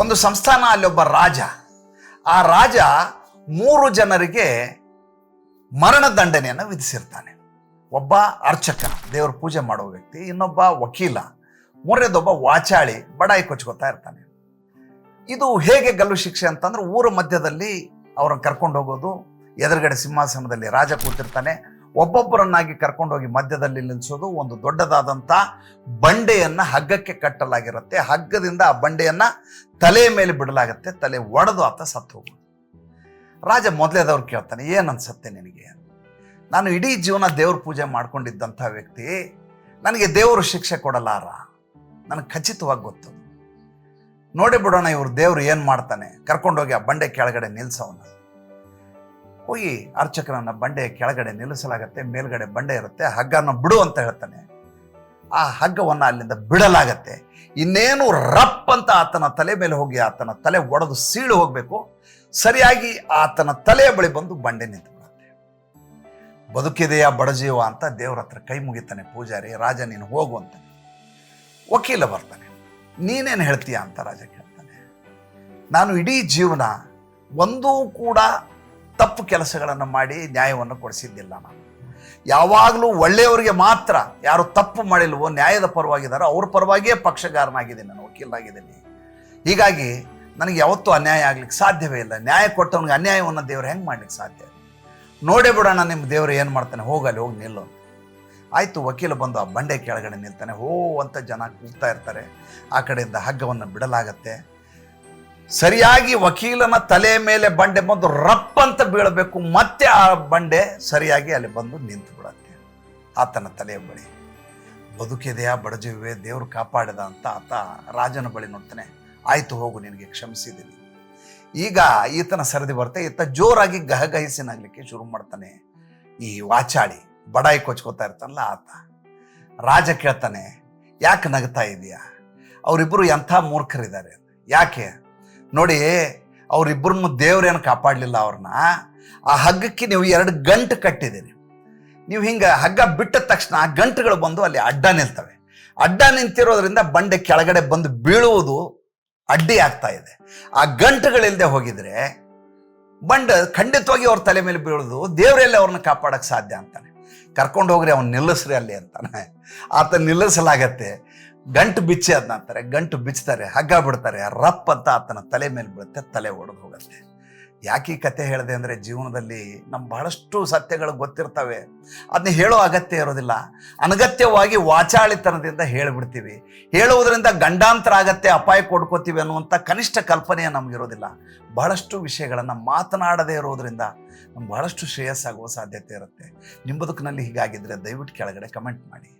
ಒಂದು ಸಂಸ್ಥಾನ, ಅಲ್ಲೊಬ್ಬ ರಾಜ. ಆ ರಾಜ 3 ಜನರಿಗೆ ಮರಣದಂಡನೆಯನ್ನು ವಿಧಿಸಿರ್ತಾನೆ. ಒಬ್ಬ ಅರ್ಚಕ, ದೇವ್ರ ಪೂಜೆ ಮಾಡೋ ವ್ಯಕ್ತಿ, ಇನ್ನೊಬ್ಬ ವಕೀಲ, ಮೂರನೇದೊಬ್ಬ ವಾಚಾಳಿ, ಬಡಾಯಿ ಕೊಚ್ಕೋತಾ ಇರ್ತಾನೆ. ಇದು ಹೇಗೆ ಗಲ್ಲು ಶಿಕ್ಷೆ ಅಂತಂದ್ರೆ, ಊರ ಮಧ್ಯದಲ್ಲಿ ಅವ್ರನ್ನ ಕರ್ಕೊಂಡು ಹೋಗೋದು, ಎದುರುಗಡೆ ಸಿಂಹಾಸನದಲ್ಲಿ ರಾಜ ಕೂತಿರ್ತಾನೆ, ಒಬ್ಬೊಬ್ಬರನ್ನಾಗಿ ಕರ್ಕೊಂಡೋಗಿ ಮಧ್ಯದಲ್ಲಿ ನಿಲ್ಲಿಸೋದು, ಒಂದು ದೊಡ್ಡದಾದಂಥ ಬಂಡೆಯನ್ನು ಹಗ್ಗಕ್ಕೆ ಕಟ್ಟಲಾಗಿರುತ್ತೆ, ಹಗ್ಗದಿಂದ ಆ ಬಂಡೆಯನ್ನು ತಲೆಯ ಮೇಲೆ ಬಿಡಲಾಗತ್ತೆ, ತಲೆ ಒಡೆದು ಆತ ಸತ್ತು ಹೋಗೋದು. ರಾಜ ಮೊದಲೇದವ್ರು ಕೇಳ್ತಾನೆ, ಏನು ಅನ್ಸುತ್ತೆ ನಿನಗೆ? ನಾನು ಇಡೀ ಜೀವನ ದೇವ್ರ ಪೂಜೆ ಮಾಡ್ಕೊಂಡಿದ್ದಂಥ ವ್ಯಕ್ತಿ, ನನಗೆ ದೇವರು ಶಿಕ್ಷೆ ಕೊಡಲಾರ, ನನಗೆ ಖಚಿತವಾಗಿ ಗೊತ್ತು. ನೋಡಿ ಬಿಡೋಣ ಇವ್ರು ದೇವ್ರು ಏನು ಮಾಡ್ತಾನೆ, ಕರ್ಕೊಂಡೋಗಿ ಆ ಬಂಡೆ ಕೆಳಗಡೆ ನಿಲ್ಲಿಸೋನ. ಹೋಗಿ ಅರ್ಚಕರನ್ನ ಬಂಡೆ ಕೆಳಗಡೆ ನಿಲ್ಲಿಸಲಾಗತ್ತೆ, ಮೇಲ್ಗಡೆ ಬಂಡೆ ಇರುತ್ತೆ, ಹಗ್ಗನ ಬಿಡು ಅಂತ ಹೇಳ್ತಾನೆ. ಆ ಹಗ್ಗವನ್ನು ಅಲ್ಲಿಂದ ಬಿಡಲಾಗತ್ತೆ. ಇನ್ನೇನು ರಪ್ ಅಂತ ಆತನ ತಲೆ ಮೇಲೆ ಹೋಗಿ ಆತನ ತಲೆ ಒಡೆದು ಸೀಳು ಹೋಗಬೇಕು, ಸರಿಯಾಗಿ ಆತನ ತಲೆಯ ಬಳಿ ಬಂದು ಬಂಡೆ ನಿಂತು ಬಿಡುತ್ತೆ. ಬದುಕಿದೆಯಾ ಬಡಜೀವ ಅಂತ ದೇವ್ರ ಹತ್ರ ಕೈ ಮುಗಿತಾನೆ ಪೂಜಾರಿ. ರಾಜ ನೀನು ಹೋಗು ಅಂತ. ವಕೀಲ ಬರ್ತಾನೆ, ನೀನೇನು ಹೇಳ್ತೀಯ ಅಂತ ರಾಜ ಕೇಳ್ತಾನೆ. ನಾನು ಇಡೀ ಜೀವನ ಒಂದೂ ಕೂಡ ತಪ್ಪು ಕೆಲಸಗಳನ್ನು ಮಾಡಿ ನ್ಯಾಯವನ್ನು ಕೊಡಿಸಿದ್ದಿಲ್ಲ. ನಾನು ಯಾವಾಗಲೂ ಒಳ್ಳೆಯವರಿಗೆ ಮಾತ್ರ, ಯಾರು ತಪ್ಪು ಮಾಡಿಲ್ವೋ, ನ್ಯಾಯದ ಪರವಾಗಿದ್ದಾರೋ ಅವ್ರ ಪರವಾಗಿಯೇ ಪಕ್ಷಗಾರನಾಗಿದ್ದೀನಿ, ನಾನು ವಕೀಲನಾಗಿದ್ದೀನಿ. ಹೀಗಾಗಿ ನನಗೆ ಯಾವತ್ತೂ ಅನ್ಯಾಯ ಆಗ್ಲಿಕ್ಕೆ ಸಾಧ್ಯವೇ ಇಲ್ಲ. ನ್ಯಾಯ ಕೊಟ್ಟವನಿಗೆ ಅನ್ಯಾಯವನ್ನು ದೇವ್ರು ಹೆಂಗೆ ಮಾಡ್ಲಿಕ್ಕೆ ಸಾಧ್ಯ? ನೋಡೇ ಬಿಡೋಣ ನಿಮ್ಮ ದೇವರು ಏನು ಮಾಡ್ತಾನೆ, ಹೋಗಲ್ಲಿ ಹೋಗಿ ನಿಲ್ಲು. ಆಯಿತು, ವಕೀಲ ಬಂದು ಆ ಬಂಡೆ ಕೆಳಗಡೆ ನಿಲ್ತಾನೆ. ಹೋ ಅಂತ ಜನ ಕೂಗ್ತಾ ಇರ್ತಾರೆ. ಆ ಕಡೆಯಿಂದ ಹಗ್ಗವನ್ನು ಬಿಡಲಾಗತ್ತೆ. ಸರಿಯಾಗಿ ವಕೀಲನ ತಲೆ ಮೇಲೆ ಬಂಡೆ ಬಂದು ರಪ್ ಅಂತ ಬೀಳಬೇಕು, ಮತ್ತೆ ಆ ಬಂಡೆ ಸರಿಯಾಗಿ ಅಲ್ಲಿ ಬಂದು ನಿಂತು ಬಿಡತ್ತೆ ಆತನ ತಲೆಯ ಬಳಿ. ಬದುಕಿದೆಯಾ ಬಡಜೀವೇ, ದೇವರು ಕಾಪಾಡಿದ ಅಂತ ಆತ ರಾಜನ ಬಳಿ ನೋಡ್ತಾನೆ. ಆಯಿತು ಹೋಗು, ನಿನಗೆ ಕ್ಷಮಿಸಿದ್ದೀನಿ. ಈಗ ಈತನ ಸರದಿ ಬರುತ್ತೆ. ಈತ ಜೋರಾಗಿ ಗಹಗಹಿಸಿ ನಗಲಿಕ್ಕೆ ಶುರು ಮಾಡ್ತಾನೆ. ಈ ವಾಚಾಳಿ ಬಡಾಯಿ ಕೊಚ್ಕೋತಾ ಇರ್ತಾನಲ್ಲ ಆತ. ರಾಜ ಕೇಳ್ತಾನೆ, ಯಾಕೆ ನಗ್ತಾ ಇದೆಯಾ? ಅವರಿಬ್ಬರು ಎಂಥ ಮೂರ್ಖರಿದ್ದಾರೆ. ಯಾಕೆ ನೋಡಿ, ಅವರಿಬ್ಬರನ್ನು ದೇವ್ರೇನು ಕಾಪಾಡಲಿಲ್ಲ ಅವ್ರನ್ನ. ಆ ಹಗ್ಗಕ್ಕೆ ನೀವು 2 ಗಂಟು ಕಟ್ಟಿದ್ದೀರಿ. ನೀವು ಹಿಂಗೆ ಹಗ್ಗ ಬಿಟ್ಟ ತಕ್ಷಣ ಆ ಗಂಟುಗಳು ಬಂದು ಅಲ್ಲಿ ಅಡ್ಡ ನಿಲ್ತವೆ. ಅಡ್ಡ ನಿಂತಿರೋದ್ರಿಂದ ಬಂಡೆ ಕೆಳಗಡೆ ಬಂದು ಬೀಳುವುದು ಅಡ್ಡಿ ಆಗ್ತಾ ಇದೆ. ಆ ಗಂಟುಗಳಿಲ್ಲದೆ ಹೋಗಿದ್ರೆ ಬಂಡೆ ಖಂಡಿತವಾಗಿ ಅವ್ರ ತಲೆ ಮೇಲೆ ಬೀಳೋದು, ದೇವರೆಲ್ಲ ಅವ್ರನ್ನ ಕಾಪಾಡಕ್ಕೆ ಸಾಧ್ಯ ಅಂತಾನೆ. ಕರ್ಕೊಂಡು ಹೋಗ್ರಿ, ಅವ್ನು ನಿಲ್ಲಿಸ್ರಿ ಅಲ್ಲಿ ಅಂತಾನೆ. ಆತ ನಿಲ್ಲಿಸಲಾಗತ್ತೆ. ಗಂಟು ಬಿಚ್ಚಿ ಅದನ್ನ ಅಂತಾರೆ. ಗಂಟು ಬಿಚ್ತಾರೆ, ಹಗ್ಗ ಬಿಡ್ತಾರೆ, ರಪ್ ಅಂತ ಆತನ ತಲೆ ಮೇಲೆ ಬೀಳುತ್ತೆ, ತಲೆ ಒಡೆದು ಹೋಗುತ್ತೆ. ಯಾಕೆ ಈ ಕತೆ ಹೇಳಿದೆ ಅಂದರೆ, ಜೀವನದಲ್ಲಿ ನಮ್ಮ ಬಹಳಷ್ಟು ಸತ್ಯಗಳು ಗೊತ್ತಿರ್ತವೆ, ಅದನ್ನ ಹೇಳೋ ಅಗತ್ಯ ಇರೋದಿಲ್ಲ. ಅನಗತ್ಯವಾಗಿ ವಾಚಾಳಿತನದಿಂದ ಹೇಳಿಬಿಡ್ತೀವಿ. ಹೇಳುವುದರಿಂದ ಗಂಡಾಂತರ ಆಗತ್ತೆ, ಅಪಾಯ ಕೊಡ್ಕೋತೀವಿ ಅನ್ನುವಂಥ ಕನಿಷ್ಠ ಕಲ್ಪನೆಯ ನಮಗಿರೋದಿಲ್ಲ. ಬಹಳಷ್ಟು ವಿಷಯಗಳನ್ನು ಮಾತನಾಡದೇ ಇರೋದ್ರಿಂದ ನಮ್ಗೆ ಬಹಳಷ್ಟು ಶ್ರೇಯಸ್ಸಾಗುವ ಸಾಧ್ಯತೆ ಇರುತ್ತೆ. ನಿಮ್ಮ ಬದುಕಿನಲ್ಲಿ ಹೀಗಾಗಿದ್ದರೆ ದಯವಿಟ್ಟು ಕೆಳಗಡೆ ಕಮೆಂಟ್ ಮಾಡಿ.